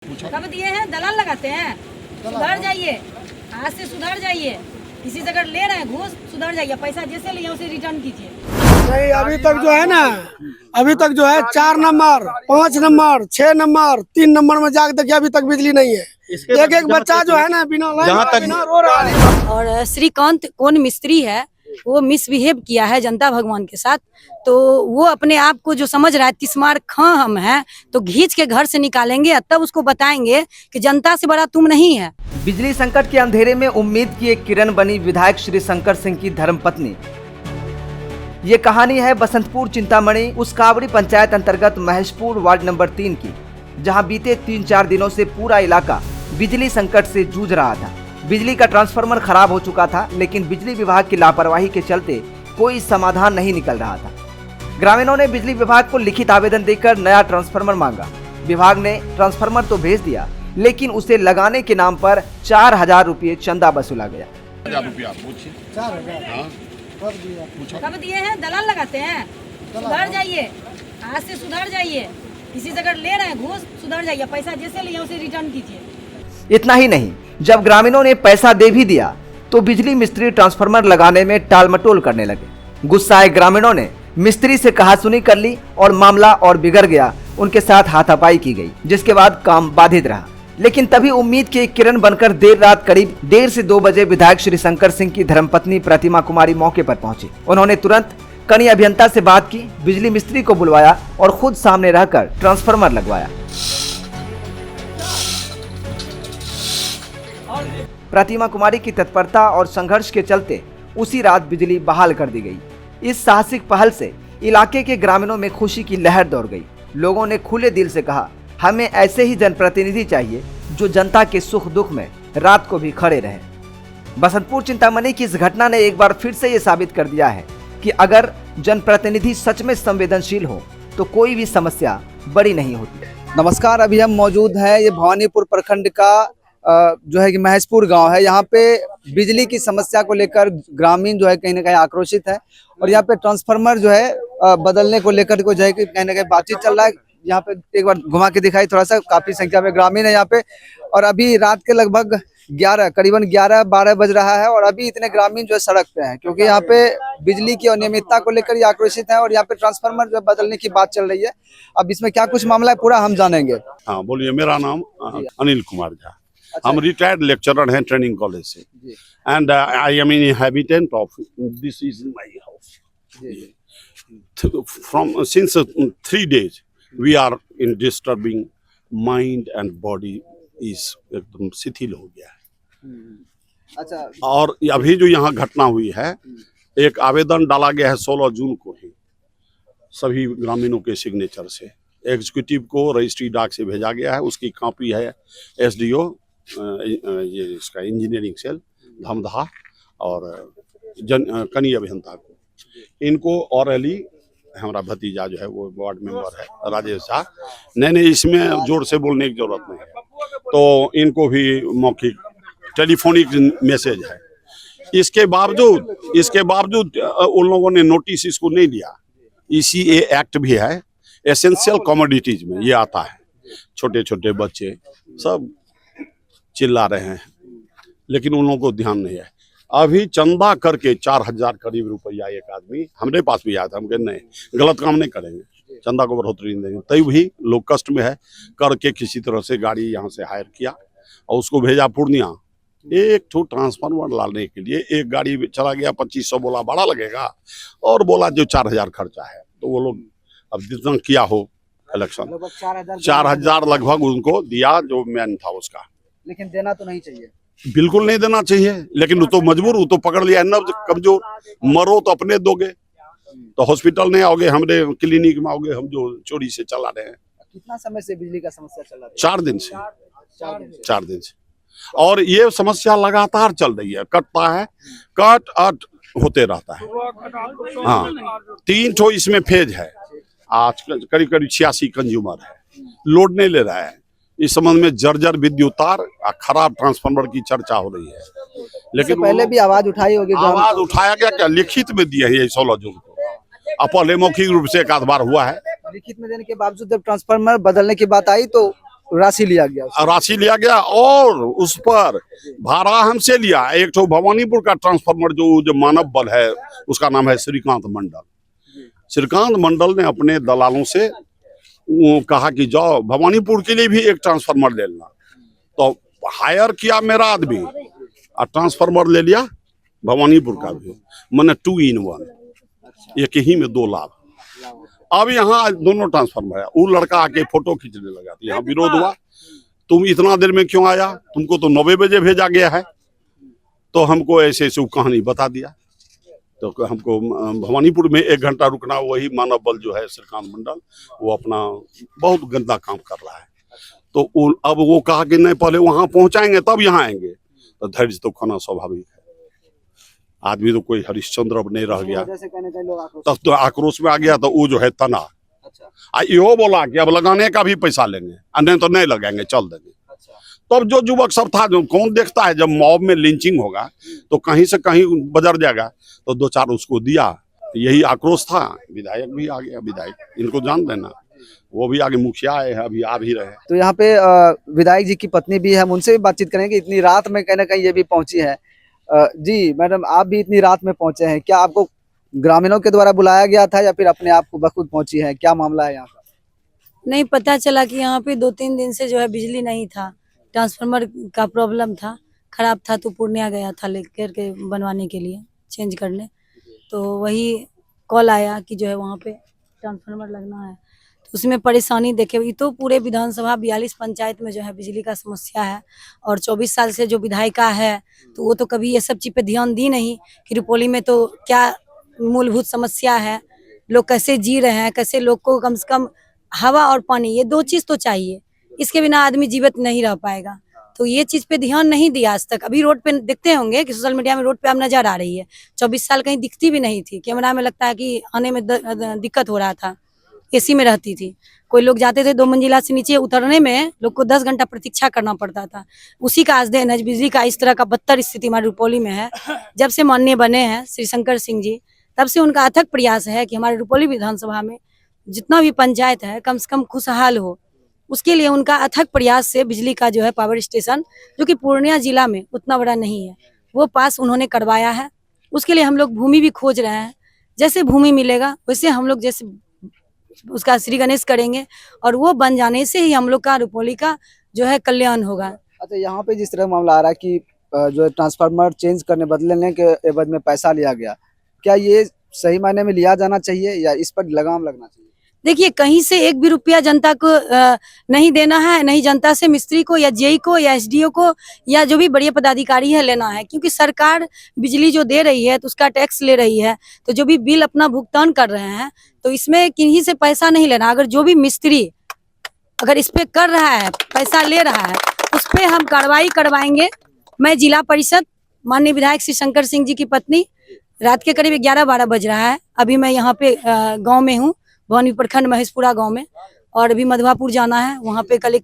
कब दिए हैं? दलाल लगाते हैं। सुधर जाइए, आज से सुधर जाइए। किसी से अगर ले रहे हैं घूस, सुधर जाइए। पैसा जैसे लिए उसे रिटर्न कीजिए। नहीं, अभी तक जो है ना, अभी तक जो है 4 नंबर, 5 नंबर, 6 नंबर, 3 नंबर में जाके देखिए अभी तक बिजली नहीं है। एक एक बच्चा जो है ना बिना लाइन बिना रो रहा है। और श्रीकांत कौन मिस्त्री है, वो मिसबिहेव किया है जनता भगवान के साथ। तो वो अपने आप को जो समझ रहा है तिस्मार खां हम हैं, तो घींच के घर से निकालेंगे, तब उसको बताएंगे कि जनता से बड़ा तुम नहीं है। बिजली संकट के अंधेरे में उम्मीद की एक किरण बनी विधायक श्री शंकर सिंह की धर्मपत्नी। ये कहानी है बसंतपुर चिंतामणि उस कावड़ी पंचायत अंतर्गत महेशपुर वार्ड नंबर 3 की, जहां बीते 3-4 दिनों से पूरा इलाका बिजली संकट से जूझ रहा था। बिजली का ट्रांसफार्मर खराब हो चुका था, लेकिन बिजली विभाग की लापरवाही के चलते कोई समाधान नहीं निकल रहा था। ग्रामीणों ने बिजली विभाग को लिखित आवेदन देकर नया ट्रांसफार्मर मांगा। विभाग ने ट्रांसफार्मर तो भेज दिया, लेकिन उसे लगाने के नाम पर 4000 रुपये चंदा वसूला गया। कब दिए हैं? दलाल लगाते हैं। सुधर जाइए, आज से सुधर जाइए। किसी से अगर ले रहे हैं घूस, सुधर जाइए। पैसा जैसे लिए उसे रिटर्न कीजिए। इतना ही नहीं, जब ग्रामीणों ने पैसा दे भी दिया तो बिजली मिस्त्री ट्रांसफार्मर लगाने में टालमटोल करने लगे। गुस्साए ग्रामीणों ने मिस्त्री से कहासुनी कर ली और मामला और बिगड़ गया। उनके साथ हाथापाई की गई, जिसके बाद काम बाधित रहा। लेकिन तभी उम्मीद की एक किरण बनकर देर रात करीब 1:30 से 2 बजे विधायक श्री शंकर सिंह की धर्मपत्नी प्रतिमा कुमारी मौके पर पहुंची। उन्होंने तुरंत कनी अभियंता से बात की, बिजली मिस्त्री को बुलवाया और खुद सामने रहकर ट्रांसफार्मर लगवाया। प्रतिमा कुमारी की तत्परता और संघर्ष के चलते उसी रात बिजली बहाल कर दी गई। इस साहसिक पहल से इलाके के ग्रामीणों में खुशी की लहर दौड़ गई। लोगों ने खुले दिल से कहा, हमें ऐसे ही जनप्रतिनिधि चाहिए जो जनता के सुख दुख में रात को भी खड़े रहे। बसंतपुर चिंतामणि की इस घटना ने एक बार फिर से ये साबित कर दिया है कि अगर जनप्रतिनिधि सच में संवेदनशील हो तो कोई भी समस्या बड़ी नहीं होती। नमस्कार, अभी हम मौजूद हैं ये भवानीपुर प्रखंड का जो है कि महेशपुर गांव है। यहाँ पे बिजली की समस्या को लेकर ग्रामीण जो है कहीं ना कहीं आक्रोशित है और यहाँ पे ट्रांसफार्मर जो है बदलने को लेकर को जो है कि कहीं ना कहीं बातचीत चल रहा है। यहाँ पे एक बार घुमा के दिखाई थोड़ा सा, काफी संख्या में ग्रामीण है यहाँ पे। और अभी रात के लगभग करीबन 11-12 बज रहा है और अभी इतने ग्रामीण जो है सड़क पे हैं, क्योंकि यहाँ पे बिजली की अनियमितता को लेकर ये आक्रोशित है और यहाँ पे ट्रांसफार्मर जो बदलने की बात चल रही है। अब इसमें क्या कुछ मामला है पूरा हम जानेंगे। हाँ बोलिए। मेरा नाम अनिल कुमार झा। हम रिटायर्ड लेक्चरर हैं ट्रेनिंग कॉलेज से, and I am inhabitant of this is my house. From since 3 days we are in disturbing mind and body is एकदम शिथिल हो गया है। अच्छा, और अभी जो यहाँ घटना हुई है, एक आवेदन डाला गया है 16 जून को ही सभी ग्रामीणों के सिग्नेचर से। एग्जीक्यूटिव को रजिस्ट्री डाक से भेजा गया है, उसकी कॉपी है एसडीओ ये इसका इंजीनियरिंग सेल धमधा और कनी अभियंता को। इनको ऑरली हमारा भतीजा जो है वो वार्ड मेंबर है राजेश झा, नहीं इसमें जोर से बोलने की जरूरत नहीं है, तो इनको भी मौखिक टेलीफोनिक मैसेज है। इसके बावजूद उन लोगों ने नोटिस इसको नहीं दिया। ECA एक्ट भी है, एसेंशियल कमोडिटीज में ये आता है। छोटे छोटे बच्चे सब चिल्ला रहे हैं, लेकिन उन लोगों को ध्यान नहीं है। अभी चंदा करके 4000 करीब रुपया एक आदमी हमारे पास भी आया था। हम कहे नहीं, गलत काम नहीं करेंगे, चंदा को बढ़ोतरी नहीं देंगे। तभी भी लोग कष्ट में है, करके किसी तरह से गाड़ी यहाँ से हायर किया और उसको भेजा पूर्णिया। एक ठो ट्रांसफार्मर लाने के लिए एक गाड़ी चला गया, 2500 बोला भाड़ा लगेगा और बोला जो 4000 खर्चा है। तो वो लोग अब जितना किया हो कलेक्शन 4000 लगभग उनको दिया जो मैन था उसका। लेकिन देना तो नहीं चाहिए, बिल्कुल नहीं देना चाहिए, लेकिन वो तो मजबूर, वो तो पकड़ लिया नब्ज कमजोर। मरो तो अपने दोगे, तो हॉस्पिटल नहीं आओगे, हमारे क्लिनिक में आओगे, हम जो चोरी से चला रहे हैं। कितना समय से बिजली का समस्या चल रहा है? 4 दिन से 4 दिन से। और ये समस्या लगातार चल रही है, कटता है, कट अट होते रहता है। हाँ, 3 ठो इसमें फेज है। आज करीब 86 कंज्यूमर है, लोड नहीं ले रहा है। इस संबंध में जर्जर विद्युत तार और खराब ट्रांसफार्मर की चर्चा हो रही है, लेकिन पहले भी आवाज उठाई होगी। आवाज उठाया गया, क्या लिखित में दिया है 16 जून को। पहले मौखिक रूप से एक आध बार हुआ है। लिखित में देने के बावजूद जब ट्रांसफार्मर बदलने की बात आई तो राशि लिया गया उससे। राशि लिया गया और उस पर भाड़ा हमसे लिया। एक तो भवानीपुर का ट्रांसफार्मर जो मानव बल है उसका नाम है श्रीकांत मंडल। श्रीकांत मंडल ने अपने दलालों से कहा कि जाओ भवानीपुर के लिए भी एक ट्रांसफार्मर ले लेना, तो हायर किया मेरा आदमी और ट्रांसफार्मर ले लिया भवानीपुर का भी, मैंने 2 in 1, एक ही में 2 लाभ। अब यहाँ दोनों ट्रांसफार्मर है। वो लड़का आके फोटो खींचने लगा, यहाँ विरोध हुआ, तुम इतना देर में क्यों आया, तुमको तो 9 बजे भेजा गया है। तो हमको ऐसे ऐसे कहानी बता दिया, तो हमको भवानीपुर में 1 घंटा रुकना। वही मानव बल जो है श्रीकांत मंडल वो अपना बहुत गंदा काम कर रहा है। तो अब वो कहा कि नहीं पहले वहां पहुंचाएंगे तब यहाँ आएंगे, तो धैर्य तो खाना स्वाभाविक है। आदमी तो कोई हरिश्चंद्र अब नहीं रह गया, तब तो आक्रोश में आ गया। तो वो जो है तना यो बोला कि अब लगाने का भी पैसा लेंगे, नहीं तो नहीं लगाएंगे, चल देंगे। तब जो युवक सब था, जो कौन देखता है जब मॉब में लिंचिंग होगा तो कहीं से कहीं बजर जाएगा, तो 2-4 उसको दिया। यही आक्रोश था। विधायक भी आ गया, विधायक इनको जान देना, वो भी आगे मुखिया आए हैं, अभी आ भी रहे। तो यहाँ पे विधायक जी की पत्नी भी है, हम उनसे भी बातचीत करेंगे। इतनी रात में कहीं ना कहीं ये भी पहुंची है। जी मैडम, आप भी इतनी रात में पहुंचे हैं, क्या आपको ग्रामीणों के द्वारा बुलाया गया था या फिर अपने आप को बखुद पहुंची है, क्या मामला है यहाँ का? नहीं, पता चला कि यहाँ पे 2-3 दिन से जो है बिजली नहीं था, ट्रांसफार्मर का प्रॉब्लम था, खराब था, तो पूर्णिया गया था लेकर के बनवाने के लिए, चेंज करने। तो वही कॉल आया कि जो है वहाँ पे ट्रांसफार्मर लगना है। तो उसमें परेशानी देखे, ये तो पूरे विधानसभा 42 पंचायत में जो है बिजली का समस्या है। और 24 साल से जो विधायिका है तो वो तो कभी ये सब चीज़ पे ध्यान दी नहीं कि रुपौली में तो क्या मूलभूत समस्या है, लोग कैसे जी रहे हैं, कैसे लोग को कम से कम हवा और पानी, ये 2 चीज़ तो चाहिए, इसके बिना आदमी जीवित नहीं रह पाएगा। तो ये चीज़ पे ध्यान नहीं दिया आज तक। अभी रोड पे देखते होंगे कि सोशल मीडिया में रोड पे अब नजर आ रही है, 24 साल कहीं दिखती भी नहीं थी, कैमरा में लगता है कि आने में दिक्कत हो रहा था, एसी में रहती थी। कोई लोग जाते थे 2 मंजिला से नीचे उतरने में लोग को 10 घंटा प्रतीक्षा करना पड़ता था। उसी का आज देन है, बिजली का इस तरह का बदतर स्थिति हमारे रुपौली में है। जब से माननीय बने हैं श्री शंकर सिंह जी, तब से उनका अथक प्रयास है कि हमारे रुपौली विधानसभा में जितना भी पंचायत है कम से कम खुशहाल हो। उसके लिए उनका अथक प्रयास से बिजली का जो है पावर स्टेशन, जो कि पूर्णिया जिला में उतना बड़ा नहीं है, वो पास उन्होंने करवाया है। उसके लिए हम लोग भूमि भी खोज रहे हैं। जैसे भूमि मिलेगा वैसे हम लोग जैसे उसका श्री गणेश करेंगे, और वो बन जाने से ही हम लोग का रुपौली का जो है कल्याण होगा। अच्छा, यहाँ पे जिस तरह मामला आ रहा है कि जो है ट्रांसफार्मर चेंज करने बदलने के एवज में पैसा लिया गया, क्या ये सही मायने में लिया जाना चाहिए या इस पर लगाम लगना चाहिए? देखिए, कहीं से 1 भी रुपया जनता को नहीं देना है, नहीं जनता से मिस्त्री को या जेई को या एसडीओ को या जो भी बड़े पदाधिकारी है लेना है, क्योंकि सरकार बिजली जो दे रही है तो उसका टैक्स ले रही है। तो जो भी बिल अपना भुगतान कर रहे हैं तो इसमें किन्हीं से पैसा नहीं लेना। अगर जो भी मिस्त्री अगर इस पे कर रहा है, पैसा ले रहा है, उस पे हम कार्रवाई करवाएंगे। मैं जिला परिषद माननीय विधायक श्री शंकर सिंह जी की पत्नी, रात के करीब 11-12 बज रहा है, अभी मैं यहाँ पे गाँव में हूँ, भवानी प्रखंड महेशपुरा गांव में, और अभी मधवापुर जाना है। वहाँ पे कल एक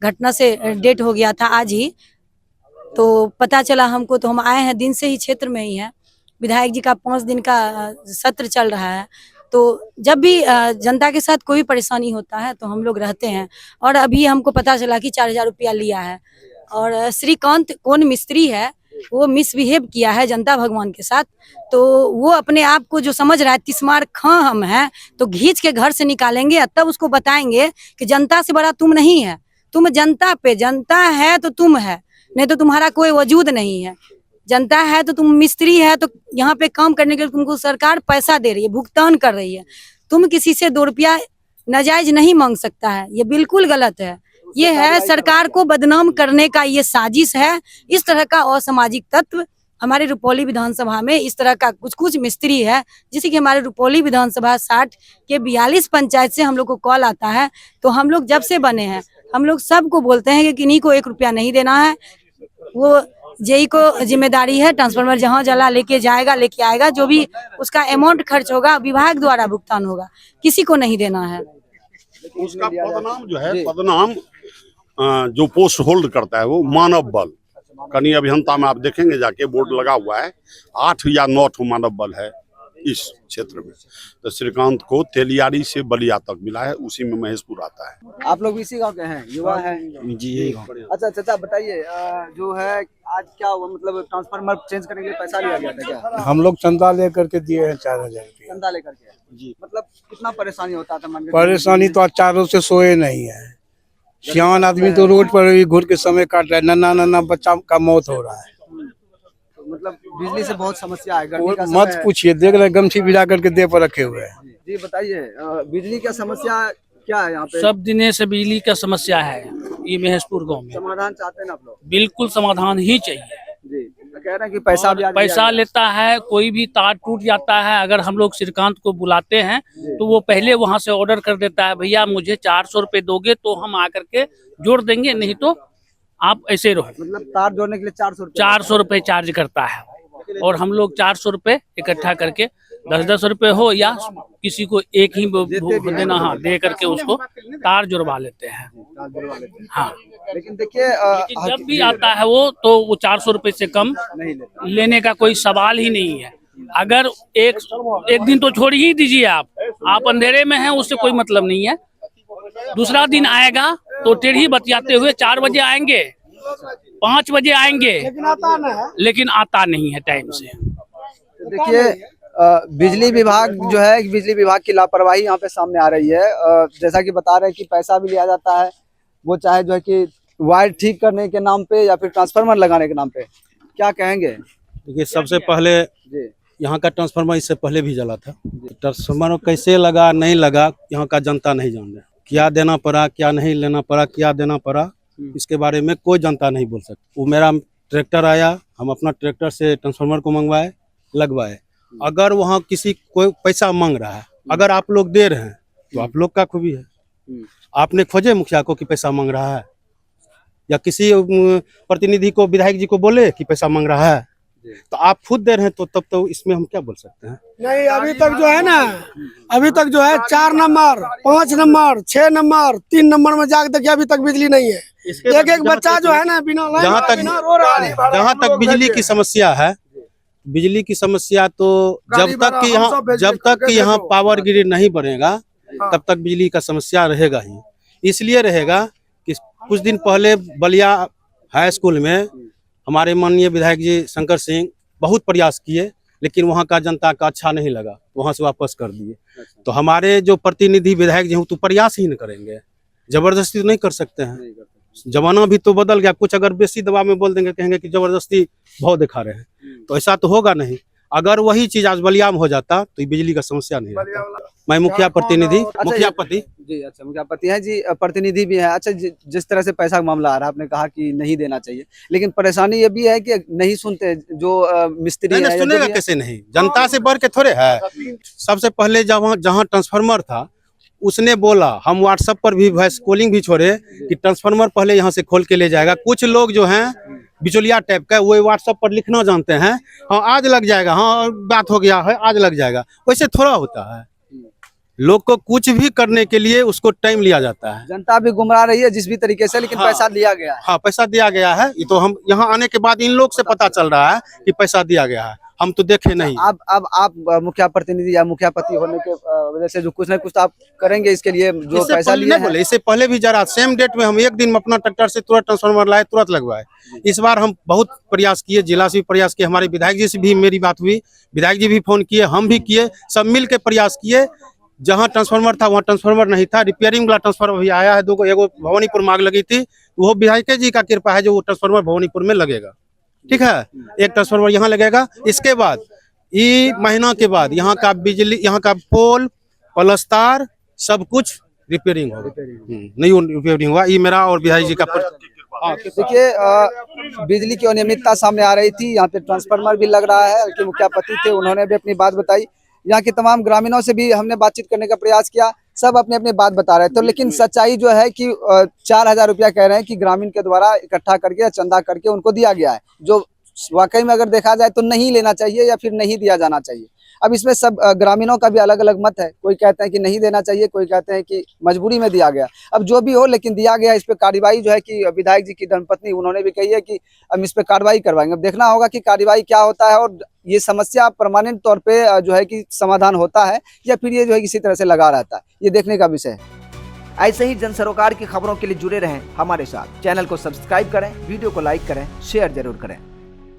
घटना से डेट हो गया था आज ही, तो पता चला हमको। तो हम आए हैं, दिन से ही क्षेत्र में ही है। विधायक जी का 5 दिन का सत्र चल रहा है। तो जब भी जनता के साथ कोई परेशानी होता है तो हम लोग रहते हैं। और अभी हमको पता चला कि 4000 रुपया लिया है। और श्रीकांत कौन मिस्त्री है, वो मिसबिहेव किया है जनता भगवान के साथ। तो वो अपने आप को जो समझ रहा है तिस्मार खां हम हैं, तो घींच के घर से निकालेंगे, तब उसको बताएंगे कि जनता से बड़ा तुम नहीं है, तुम जनता पे, जनता है तो तुम है, नहीं तो तुम्हारा कोई वजूद नहीं है। जनता है तो तुम मिस्त्री है, तो यहाँ पे काम करने के लिए तुमको सरकार पैसा दे रही है, भुगतान कर रही है। तुम किसी से 2 रुपया नाजायज नहीं मांग सकता है, ये बिल्कुल गलत है। ये है सरकार को बदनाम करने का ये साजिश है। इस तरह का असामाजिक तत्व हमारे रुपौली विधानसभा में, इस तरह का कुछ मिस्त्री है, जिससे कि हमारे रुपौली विधानसभा 60 के 42 पंचायत से हम लोग को कॉल आता है। तो हम लोग जब से बने हैं हम लोग सबको बोलते हैं कि किन्हीं को 1 रुपया नहीं देना है। वो जेई को जिम्मेदारी है, ट्रांसफार्मर जहाँ जला लेके जाएगा, लेके आएगा, जो भी उसका अमाउंट खर्च होगा विभाग द्वारा भुगतान होगा, किसी को नहीं देना है। उसका पदनाम जो है, पदनाम जो पोस्ट होल्ड करता है वो मानव बल, कनी अभियंता में आप देखेंगे जाके बोर्ड लगा हुआ है, 8 या 9 मानव बल है इस क्षेत्र में। तो श्रीकांत को तेलियारी से बलिया तक मिला है, उसी में महेशपुर आता है। आप लोग भी इसी गांव के हैं, युवा हैं? जी यही गाँव। अच्छा चाचा बताइए, जो है आज क्या हुआ, मतलब ट्रांसफार्मर चेंज करने के लिए पैसा लिया गया था क्या? हम लोग चंदा लेकर के दिए हैं 4000 रुपये। चंदा लेकर के जी। मतलब कितना परेशानी होता था? मान परेशानी तो आज चारों से सोए नहीं है। सियान आदमी तो रोड पर भी घुर के समय काट रहा है, नन्ना नन्ना बच्चा का मौत हो रहा है। मतलब बिजली से बहुत समस्या है, गर्मी का और समय मत है। पूछिए, देख रहे गमछी भिजा करके देह पर रखे हुए हैं। जी बताइए, बिजली का समस्या क्या है यहाँ पे? सब दिने से बिजली का समस्या है ये महेशपुर गांव में। समाधान चाहते हैं ना आप लोग? बिल्कुल समाधान ही चाहिए। जी तो कह रहे हैं कि पैसा भी आज पैसा दिया लेता है, कोई भी तार टूट जाता है, अगर हम लोग श्रीकांत को बुलाते हैं तो वो पहले वहां से ऑर्डर कर देता है, भैया मुझे 400 रुपए दोगे तो हम आकर के जोड़ देंगे, नहीं तो आप ऐसे रहो। गया। मतलब तार जोड़ने के लिए 400 रुपये? 400 रुपए चार्ज करता है और हम लोग 400 रुपए इकट्ठा करके 10-10 रुपए हो या किसी को एक ही देना, हाँ दे करके उसको तार जुड़वा लेते हैं। तार जुड़वा लेते हैं। हाँ, लेकिन देखिए लेकिन जब भी आता है वो 400 रुपए से कम नहीं लेते। लेने का कोई सवाल ही नहीं है। अगर एक दिन तो छोड़ ही दीजिए, आप अंधेरे में हैं उससे कोई मतलब नहीं है। दूसरा दिन आएगा तो टेढ़ी बतियाते हुए 4 बजे आएंगे, 5 बजे आएंगे, लेकिन आता नहीं है टाइम से। तो देखिए बिजली विभाग जो है, बिजली विभाग की लापरवाही यहाँ पे सामने आ रही है। जैसा कि बता रहे हैं कि पैसा भी लिया जाता है, वो चाहे जो है कि वायर ठीक करने के नाम पे या फिर ट्रांसफार्मर लगाने के नाम पे। क्या कहेंगे? देखिए सबसे पहले जी यहाँ का ट्रांसफार्मर इससे पहले भी जला था। ट्रांसफार्मर कैसे लगा नहीं लगा यहाँ का जनता नहीं जान रहा। क्या देना पड़ा, क्या नहीं लेना पड़ा, क्या देना पड़ा, इसके बारे में कोई जनता नहीं बोल सकती। वो मेरा ट्रैक्टर आया, हम अपना ट्रैक्टर से ट्रांसफार्मर को मंगवाए, लगवाए। अगर वहाँ किसी कोई पैसा मांग रहा है, अगर आप लोग दे रहे हैं तो आप लोग का खूबी है। आपने खोजे मुखिया को कि पैसा मांग रहा है, या किसी प्रतिनिधि को, विधायक जी को बोले कि पैसा मांग रहा है, तो आप खुद दे रहे हैं, तो तब तो इसमें हम क्या बोल सकते हैं? नहीं, अभी तक जो है ना, अभी तक जो है 4 नंबर, 5 नंबर, 6 नंबर, 3 नंबर में जाके देखिए अभी तक बिजली नहीं है। एक एक बच्चा जो है ना बिना लाइन जहाँ के बिना रो रहा है। जहाँ तक बिजली की समस्या है, बिजली की समस्या तो जब तक कि यहाँ पावर ग्रिड नहीं बनेगा तब तक बिजली का समस्या रहेगा ही। इसलिए रहेगा कि कुछ दिन पहले बलिया हाई स्कूल में हमारे माननीय विधायक जी शंकर सिंह बहुत प्रयास किए, लेकिन वहाँ का जनता का अच्छा नहीं लगा, वहाँ से वापस कर दिए। तो हमारे जो प्रतिनिधि विधायक जी हैं तो प्रयास ही नहीं करेंगे, जबरदस्ती तो नहीं कर सकते हैं। जमाना भी तो बदल गया, कुछ अगर बेसी दबाव में बोल देंगे, कहेंगे कि जबरदस्ती भाव दिखा रहे हैं, तो ऐसा तो होगा नहीं। अगर वही चीज आज बलिया में हो जाता तो ये बिजली का समस्या नहीं रहता। मैं मुखिया प्रतिनिधि, मुखियापति। जी अच्छा, मुखियापति है जी, प्रतिनिधि भी है। अच्छा जिस तरह से पैसा का मामला आ रहा है, आपने कहा कि नहीं देना चाहिए, लेकिन परेशानी ये भी है कि नहीं सुनते जो मिस्त्री है। नहीं सुनेगा कैसे नहीं, जनता से बढ़ के थोड़े है। सबसे पहले जहाँ ट्रांसफार्मर था उसने बोला, हम व्हाट्सएप पर भी वॉइस कॉलिंग भी छोड़े कि ट्रांसफार्मर पहले यहाँ से खोल के ले जाएगा। कुछ लोग जो हैं बिचौलिया टाइप का, वो व्हाट्सएप पर लिखना जानते हैं, हाँ आज लग जाएगा, हाँ बात हो गया है आज लग जाएगा। वैसे थोड़ा होता है, लोग को कुछ भी करने के लिए उसको टाइम लिया जाता है। जनता भी गुमराह रही है जिस भी तरीके से, लेकिन पैसा दिया गया है। हाँ पैसा दिया गया है, ये तो हम यहाँ आने के बाद इन लोग से पता चल रहा है कि पैसा दिया गया है, हम तो देखे नहीं। अब आप मुखिया प्रतिनिधि या मुखियापति होने के वजह से जो कुछ न कुछ तो आप करेंगे इसके लिए, जो पैसा लिया है। इससे पहले भी जरा सेम डेट में हम एक दिन में अपना ट्रैक्टर से तुरंत ट्रांसफार्मर लाए, तुरंत लगवाए। इस बार हम बहुत प्रयास किए, जिला से भी प्रयास किए, हमारे विधायक जी से भी मेरी बात हुई, विधायक जी भी फोन किए, हम भी किए, सब मिल के प्रयास किए। जहाँ ट्रांसफार्मर था वहाँ ट्रांसफार्मर नहीं था, रिपेयरिंग वाला ट्रांसफार्मर भी आया है। एगो भवानीपुर मांग लगी थी, वो विधायक जी का कृपा है जो वो ट्रांसफार्मर भवानीपुर में लगेगा। ठीक है, एक ट्रांसफार्मर यहाँ लगेगा। इसके बाद ये महीना के बाद यहाँ का बिजली, यहाँ का पोल पलस्तार सब कुछ रिपेयरिंग होगा। नहीं रिपेयरिंग हुआ, ये मेरा और विधायक जी का। देखिए बिजली की अनियमितता सामने आ रही थी, यहाँ पे ट्रांसफार्मर भी लग रहा है कि मुखियापति थे, उन्होंने भी अपनी बात बताई। यहाँ के तमाम ग्रामीणों से भी हमने बातचीत करने का प्रयास किया, सब अपने अपने बात बता रहे थे। तो लेकिन सच्चाई जो है कि 4000 रुपया कह रहे हैं कि ग्रामीण के द्वारा इकट्ठा करके या चंदा करके उनको दिया गया है, जो वाकई में अगर देखा जाए तो नहीं लेना चाहिए या फिर नहीं दिया जाना चाहिए। अब इसमें सब ग्रामीणों का भी अलग अलग मत है। कोई कहते हैं कि नहीं देना चाहिए, कोई कहते हैं कि मजबूरी में दिया गया। अब जो भी हो, लेकिन दिया गया, इस पे कार्रवाई जो है कि विधायक जी की धर्मपत्नी उन्होंने भी कही है कि हम इस पे कार्रवाई करवाएंगे। अब देखना होगा कि कार्रवाई क्या होता है और ये समस्या परमानेंट तौर पे जो है कि समाधान होता है या फिर ये जो है किसी तरह से लगा रहता है, ये देखने का विषय है। ऐसे ही जन सरोकार की खबरों के लिए जुड़े रहें हमारे साथ। चैनल को सब्सक्राइब करें, वीडियो को लाइक करें, शेयर जरूर करें।